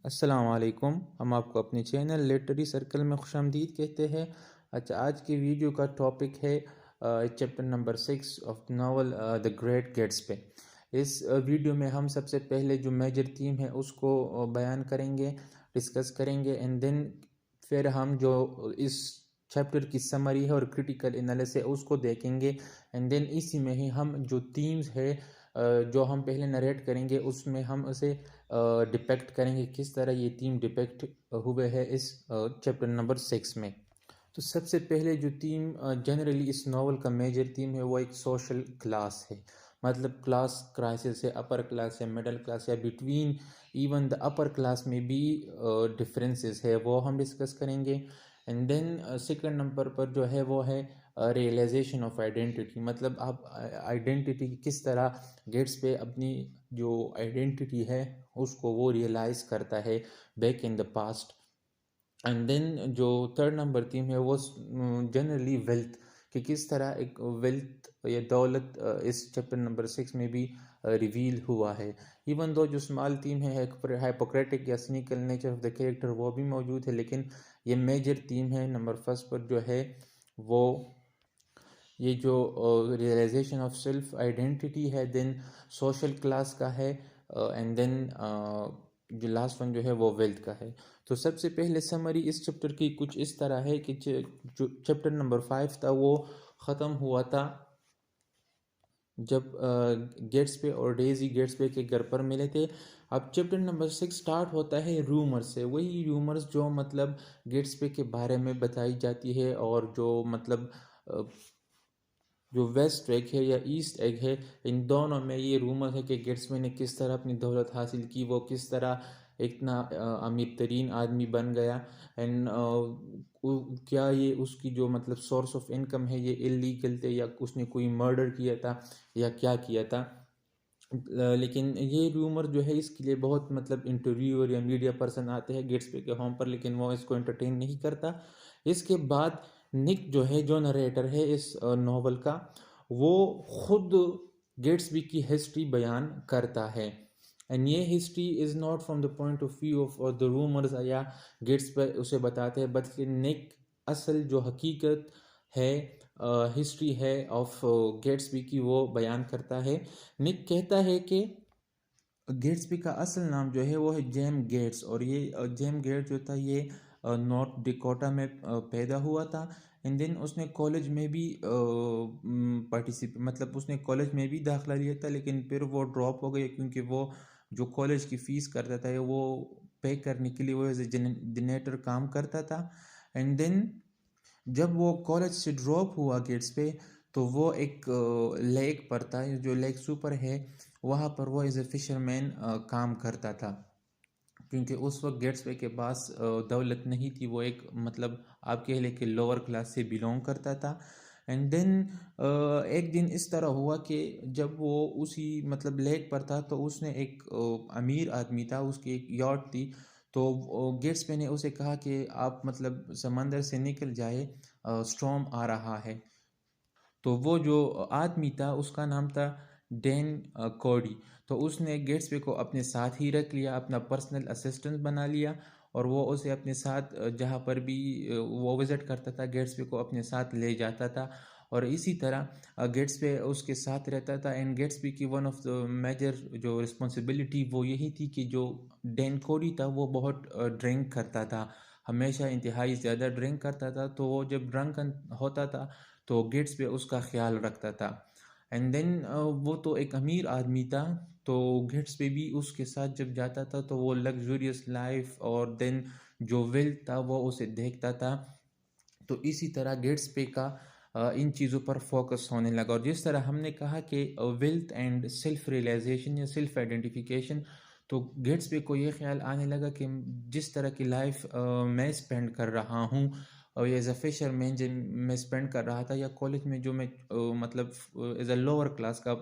अस्सलाम वालेकुम। हम आपको अपने चैनल लिटरेरी सर्कल में खुशामदीद कहते हैं। अच्छा, आज की वीडियो का टॉपिक है chapter number 6 of novel the great Gatsby. इस वीडियो में हम सबसे पहले जो मेजर थीम है उसको बयान करेंगे, डिस्कस करेंगे, एंड देन फिर हम जो इस चैप्टर की समरी है और क्रिटिकल एनालिसिस है उसको देखेंगे। एंड देन इसी में ही हम जो थीम्स है जो हम पहले नरेट करेंगे उसमें हम उसे डिपेक्ट करेंगे, किस तरह ये थीम डिपेक्ट हुए हैं इस चैप्टर नंबर 6 में। तो सबसे पहले जो थीम जनरली इस नावल का मेजर थीम है वो एक सोशल क्लास है। मतलब क्लास क्राइसिस है, अपर क्लास है, मिडिल क्लास है, between even the upper class में भी डिफरेंसेस है, वो हम डिस्कस करेंगे। एंड देन सेकंड नंबर पर जो है वो है रियलाइजेशन ऑफ आइडेंटिटी। मतलब आप आइडेंटिटी किस तरह गेट्स पे अपनी जो आइडेंटिटी है उसको वो रियलाइज़ करता है back in the past. And then जो थर्ड नंबर थीम है वो जनरली वेल्थ, कि किस तरह एक वेल्थ या दौलत इस चैप्टर नंबर 6 में भी रिवील हुआ है। इवन दो जो स्मॉल थीम है हाइपोक्रेटिक या cynical nature of the character वो भी मौजूद है, लेकिन ये मेजर थीम है नंबर फर्स्ट पर जो है वो ये जो रियलाइजेशन ऑफ सेल्फ आइडेंटिटी है, देन सोशल क्लास का है, एंड देन जो लास्ट वन जो है वो वेल्थ का है। तो सबसे पहले समरी इस चैप्टर की कुछ इस तरह है कि जो चैप्टर नंबर 5 था वो ख़त्म हुआ था जब गेट्सबे और डेजी गेट्सबे के घर पर मिले थे। अब चैप्टर नंबर 6 स्टार्ट होता है रूमर से, वही रूमर्स जो मतलब गेट्सबे के बारे में बताई जाती है, और जो मतलब अ, जो वेस्ट एग है या ईस्ट एग है, इन दोनों में ये रूमर है कि गेट्सबे ने किस तरह अपनी दौलत हासिल की, वो किस तरह इतना अमीर तरीन आदमी बन गया। एंड क्या ये उसकी जो मतलब सोर्स ऑफ इनकम है ये इलीगल थे या उसने कोई मर्डर किया था या क्या किया था। लेकिन ये रूमर जो है इसके लिए बहुत मतलब इंटरव्यूअर या मीडिया पर्सन आते हैं गेट्सबे के होम पर, लेकिन वो इसको एंटरटेन नहीं करता। इसके बाद निक जो है, जो नरेटर है इस नॉवल का, वो खुद गेट्सबी की हिस्ट्री बयान करता है। एंड ये history is not from the point of view of the rumours या गेट्सबी उसे बताते हैं, बल्कि निक असल जो हकीकत है, हिस्ट्री है ऑफ गेट्सबी की, वो बयान करता है। निक कहता है कि गेट्सबी का असल नाम जो है वो है जेम गेट्स, और ये जेम गेट्स जो था ये नॉर्थ डिकोटा में पैदा हुआ था। एंड देन उसने कॉलेज में भी मतलब उसने कॉलेज में भी दाखिला लिया था, लेकिन फिर वो ड्रॉप हो गया क्योंकि वो जो कॉलेज की फ़ीस करता था वो पे करने के लिए वो एज ए जनरेटर काम करता था। एंड देन जब वो कॉलेज से ड्रॉप हुआ गेट्स पे, तो वो एक लेक पर था, जो लेक सुपर है, वहाँ पर वो एज ए फिशरमैन काम करता था। क्योंकि उस वक्त गेट्सबे के पास दौलत नहीं थी, वो एक मतलब आप कह लें कि लोअर क्लास से बिलोंग करता था। एंड देन एक दिन इस तरह हुआ कि जब वो उसी मतलब लेक पर था, तो उसने एक अमीर आदमी था, उसकी एक यॉट थी। तो गेट्सबे ने उसे कहा कि आप मतलब समंदर से निकल जाए, स्टॉर्म आ रहा है। तो वो जो आदमी था उसका नाम था डैन कॉडी। तो उसने गेट्सबे को अपने साथ ही रख लिया, अपना पर्सनल असिस्टेंट बना लिया, और वो उसे अपने साथ जहाँ पर भी वो विज़िट करता था गेट्सबे को अपने साथ ले जाता था, और इसी तरह गेट्सबे उसके साथ रहता था। एंड गेट्सबे की वन ऑफ द मेजर जो रिस्पॉन्सिबिलिटी वो यही थी कि जो डैन कोडी था वो बहुत ड्रिंक करता था, हमेशा इंतहाई ज़्यादा ड्रिंक करता था। तो वो जब ड्रंक होता था तो गेट्स पे उसका ख्याल रखता था। एंड देन वो तो एक अमीर आदमी था, तो गेट्स पे भी उसके साथ जब जाता था तो वो लग्जूरियस लाइफ और देन जो वेल्थ था वो उसे देखता था। तो इसी तरह गेट्स पे का इन चीज़ों पर फोकस होने लगा, और जिस तरह हमने कहा कि वेल्थ एंड सेल्फ रियलाइजेशन या सेल्फ आइडेंटिफिकेशन, तो गेट्स पे को ये ख्याल आने लगा कि जिस तरह की लाइफ मैं स्पेंड कर रहा हूँ, और एज अ फिशर मैन जब मैं स्पेंड कर रहा था, या कॉलेज में जो मैं मतलब एज अ लोअर क्लास का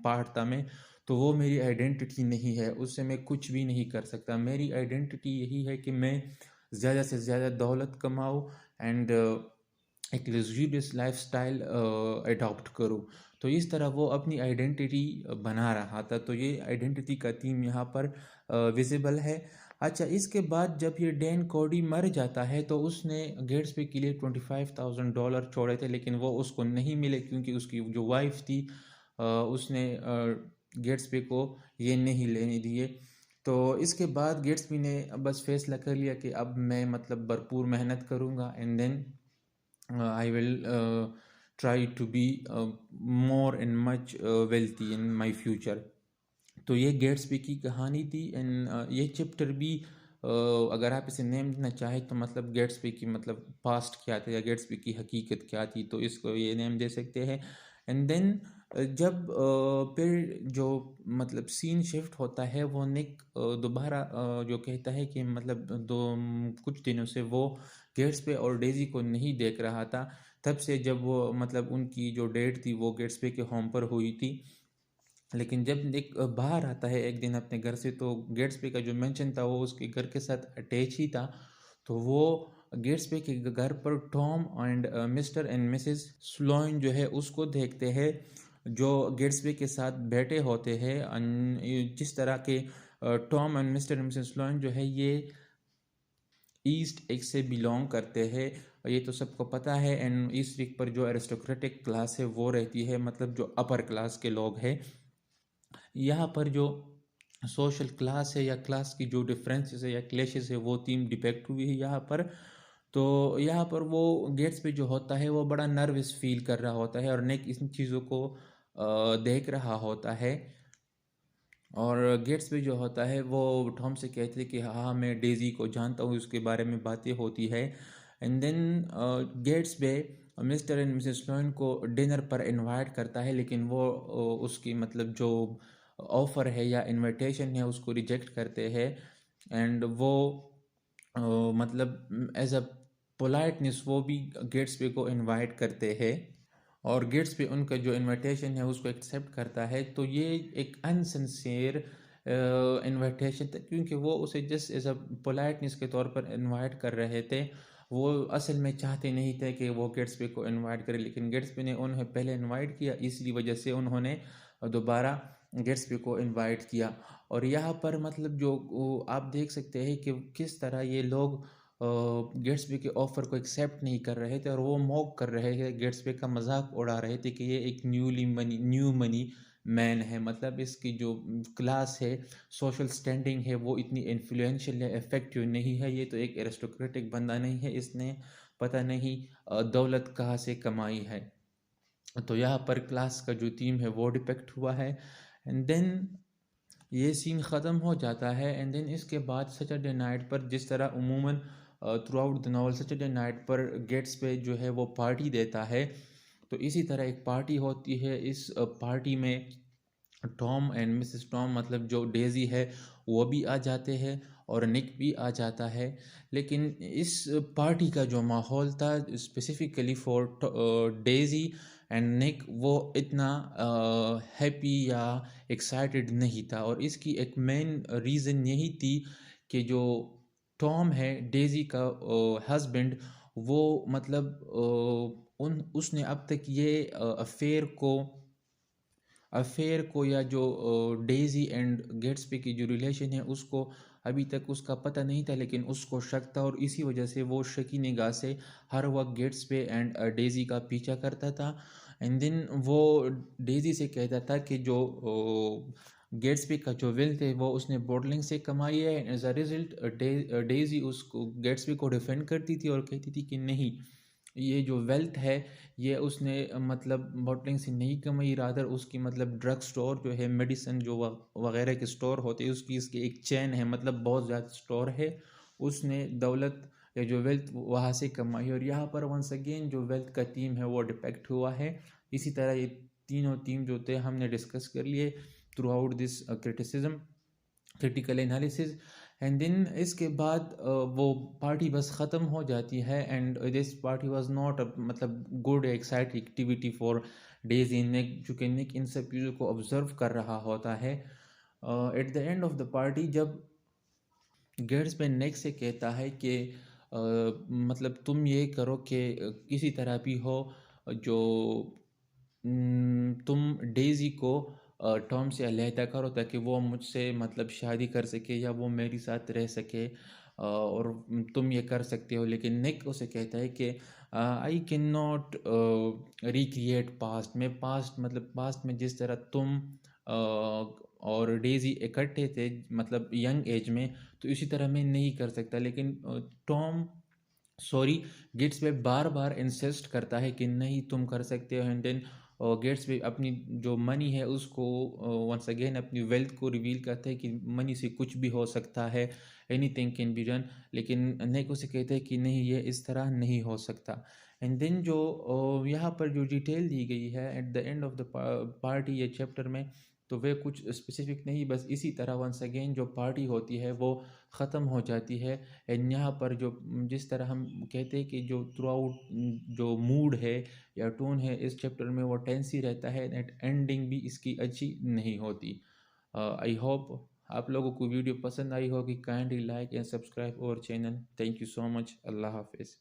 पार्ट था मैं, तो वो मेरी आइडेंटिटी नहीं है, उससे मैं कुछ भी नहीं कर सकता। मेरी आइडेंटिटी यही है कि मैं ज़्यादा से ज़्यादा दौलत कमाऊँ एंड एक लग्जूरियस लाइफस्टाइल अडॉप्ट करूँ। तो इस तरह वो अपनी आइडेंटिटी बना रहा था। तो ये आइडेंटिटी का थीम यहाँ पर विजिबल है। अच्छा, इसके बाद जब ये डैन कोडी मर जाता है तो उसने गेट्सबे के लिए $25,000 छोड़े थे, लेकिन वो उसको नहीं मिले क्योंकि उसकी जो वाइफ थी उसने गेट्सबे को ये नहीं लेने दिए। तो इसके बाद गेट्सबी ने बस फैसला कर लिया कि अब मैं मतलब भरपूर मेहनत करूँगा, and then I will try to be more and much wealthy in my future। तो ये गेट्सबी की कहानी थी। एंड ये चैप्टर भी अगर आप इसे नेम देना चाहें तो मतलब गेट्सबी की मतलब पास्ट क्या था या गेट्सबी की हकीकत क्या थी, तो इसको ये नेम दे सकते हैं। एंड देन जब फिर जो मतलब सीन शिफ्ट होता है, वो निक दोबारा जो कहता है कि मतलब कुछ दिनों से वो गेट्सबे और डेजी को नहीं देख रहा था, तब से जब वो मतलब उनकी जो डेट थी वो गेट्सबे के होम पर हुई थी। लेकिन जब निक बाहर आता है एक दिन अपने घर से, तो गेट्सबे का जो मेंशन था वो उसके घर के साथ अटैच ही था। तो वो गेट्सबे के घर पर Tom and Mr and Mrs Sloane जो है उसको देखते हैं, जो गेट्सबे के साथ बैठे होते हैं। जिस तरह के Tom and Mr and Mrs Sloane जो है ये ईस्ट एक से बिलोंग करते हैं, ये तो सबको पता है। एंड ईस्ट वीक पर जो एरिस्टोक्रेटिक क्लास है वो रहती है, मतलब जो अपर क्लास के लोग हैं। यहाँ पर जो सोशल क्लास है या क्लास की जो डिफरेंसेस है या क्लेशेस है वो थीम डिपेक्ट हुई है यहाँ पर। तो यहाँ पर वो गेट्स पे जो होता है वो बड़ा नर्वस फील कर रहा होता है और नेक इन चीज़ों को देख रहा होता है। और गेट्स पे जो होता है वो टॉम से कहते हैं कि हाँ मैं डेजी को जानता हूँ, उसके बारे में बातें होती है। एंड देन गेट्स पे मिस्टर एंड मिसेस स्लोन को डिनर पर इनवाइट करता है, लेकिन वो उसकी मतलब जो ऑफ़र है या इनविटेशन है उसको रिजेक्ट करते हैं। एंड वो मतलब एज अ पोलाइटनेस वो भी गेट्स पे को इनवाइट करते हैं, और गेट्स पे उनका जो इनविटेशन है उसको एक्सेप्ट करता है। तो ये एक अनसिंसियर इनविटेशन था, क्योंकि वो उसे जस्ट एज अ पोलाइटनेस के तौर पर इनवाइट कर रहे थे। वो असल में चाहते नहीं थे कि वो गेट्स पे को इनवाइट करे, लेकिन गेट्स पे ने उन्हें पहले इनवाइट किया, इसी वजह से उन्होंने दोबारा गेट्स पे को इनवाइट किया। और यहाँ पर मतलब जो आप देख सकते हैं कि किस तरह ये लोग गेट्सबे के ऑफ़र को एक्सेप्ट नहीं कर रहे थे, और वो मॉक कर रहे थे, गेट्सबे का मजाक उड़ा रहे थे कि ये एक न्यू मनी मैन है, मतलब इसकी जो क्लास है, सोशल स्टैंडिंग है, वो इतनी इन्फ्लुएंशियल या इफेक्टिव नहीं है, ये तो एक एरिस्टोक्रेटिक बंदा नहीं है, इसने पता नहीं दौलत कहाँ से कमाई है। तो यहाँ पर क्लास का जो थीम है वो डिपेक्ट हुआ है। एंड देन ये सीन ख़त्म हो जाता है। एंड देन इसके बाद सैटरडे नाइट पर, जिस तरह उमूमन throughout the novel Saturday night पर गेट्स पे जो है वो पार्टी देता है, तो इसी तरह एक पार्टी होती है। इस पार्टी में टॉम एंड मिसेस टॉम मतलब जो डेजी है वो भी आ जाते हैं और निक भी आ जाता है। लेकिन इस पार्टी का जो माहौल था स्पेसिफिकली फॉर डेजी एंड निक, वो इतना हैप्पी या एक्साइटेड नहीं था, और इसकी एक मेन रीज़न यही थी कि जो टॉम है डेजी का हस्बैंड, वो मतलब उन उसने अब तक ये अफेयर को या जो डेजी एंड गेट्सबे की जो रिलेशन है उसको अभी तक उसका पता नहीं था, लेकिन उसको शक था, और इसी वजह से वो शकी निगाह से हर वक्त गेट्सबे एंड डेजी का पीछा करता था। एंड देन वो डेजी से कहता था कि जो गेट्सबे का जो वेल्थ है वो उसने बॉटलिंग से कमाई है। एज अ रिजल्ट डेजी उसको गेट्सबे को डिफेंड करती थी और कहती थी कि नहीं, ये जो वेल्थ है ये उसने मतलब बॉटलिंग से नहीं कमाई, रादर उसकी मतलब ड्रग स्टोर जो है, मेडिसिन जो वगैरह के स्टोर होते हैं उसकी इसकी एक चेन है, मतलब बहुत ज़्यादा स्टोर है, उसने दौलत या जो वेल्थ वहाँ से कमाई। और यहाँ पर वंस अगेन जो वेल्थ का थीम है वो डिपेक्ट हुआ है। इसी तरह ये तीनों थीम जो थे हमने डिस्कस कर लिए through out this critical analysis. And then इसके बाद वो पार्टी बस ख़त्म हो जाती है। And this party was not मतलब good exciting activity for days in Nick, चूँकि निक इन सब चीज़ों को ऑब्जर्व कर रहा होता है। At the end of the party जब गेट्स पे नेक से कहता है कि मतलब तुम ये करो कि किसी तरह भी हो जो तुम डेजी को टॉम से अलहदा करो ताकि वो मुझसे मतलब शादी कर सके या वो मेरे साथ रह सके, और तुम ये कर सकते हो। लेकिन निक उसे कहता है कि I can not recreate past, में पास्ट मतलब पास्ट में जिस तरह तुम और डेज़ी इकट्ठे थे मतलब यंग एज में, तो इसी तरह मैं नहीं कर सकता। लेकिन टॉम सॉरी गेट्स पे बार बार इंसिस्ट करता है कि नहीं तुम कर सकते हो। एंड देन गेट्स पे अपनी जो मनी है उसको वंस अगेन अपनी वेल्थ को रिवील करता है कि मनी से कुछ भी हो सकता है, एनीथिंग कैन बी डन। लेकिन नेको से कहते हैं कि नहीं ये इस तरह नहीं हो सकता। एंड देन जो यहाँ पर जो डिटेल दी गई है at the end of the party ये चैप्टर में, तो वे कुछ स्पेसिफिक नहीं, बस इसी तरह वंस अगेन जो पार्टी होती है वो ख़त्म हो जाती है। एंड यहाँ पर जो जिस तरह हम कहते हैं कि जो थ्रू आउट जो मूड है या टोन है इस चैप्टर में वो टेंस ही रहता है, एट एंडिंग भी इसकी अच्छी नहीं होती। आई होप आप लोगों को वीडियो पसंद आई होगी। Kindly like and subscribe our channel. Thank you so much. अल्लाह हाफिज़।